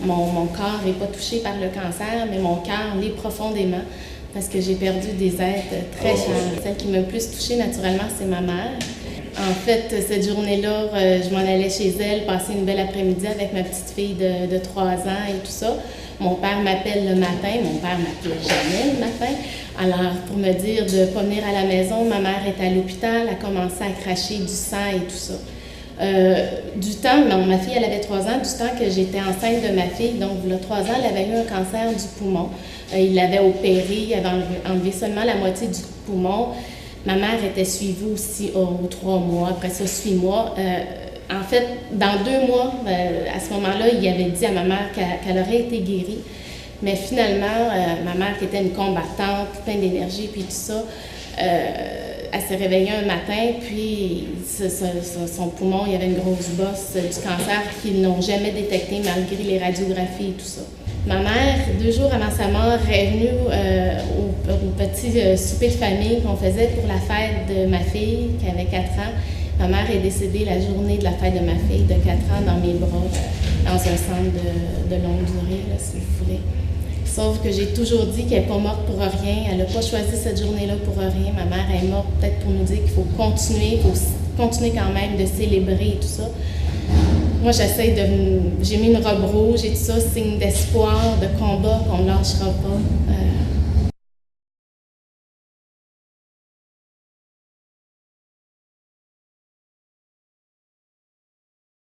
Mon corps n'est pas touché par le cancer, mais mon cœur l'est profondément parce que j'ai perdu des êtres très chers. Celle qui m'a le plus touchée, naturellement, c'est ma mère. En fait, cette journée-là, je m'en allais chez elle, passer une belle après-midi avec ma petite fille de 3 ans et tout ça. Mon père m'appelle le matin. Mon père m'appelle jamais le matin. Alors, pour me dire de ne pas venir à la maison, ma mère est à l'hôpital, a commencé à cracher du sang et tout ça. Du temps, ma fille, elle avait 3 ans, du temps que j'étais enceinte de ma fille, donc il y a 3 ans, elle avait eu un cancer du poumon. Il l'avait opéré, il avait enlevé seulement la moitié du poumon. Ma mère était suivie aussi aux 3 mois, après ça, 6 mois. En fait, dans 2 mois, à ce moment-là, il avait dit à ma mère qu'elle aurait été guérie. Mais finalement, ma mère, qui était une combattante, pleine d'énergie, puis tout ça, elle s'est réveillée un matin, puis son poumon, il y avait une grosse bosse du cancer qu'ils n'ont jamais détecté malgré les radiographies et tout ça. Ma mère, 2 jours avant sa mort, est venue au petit souper de famille qu'on faisait pour la fête de ma fille, qui avait 4 ans. Ma mère est décédée la journée de la fête de ma fille de 4 ans dans mes bras, dans un centre de longue durée, là, si vous voulez. Sauf que j'ai toujours dit qu'elle n'est pas morte pour rien. Elle n'a pas choisi cette journée-là pour rien. Ma mère est morte peut-être pour nous dire qu'il faut continuer quand même de célébrer et tout ça. Moi, j'ai mis une robe rouge et tout ça, signe d'espoir, de combat, qu'on ne lâchera pas.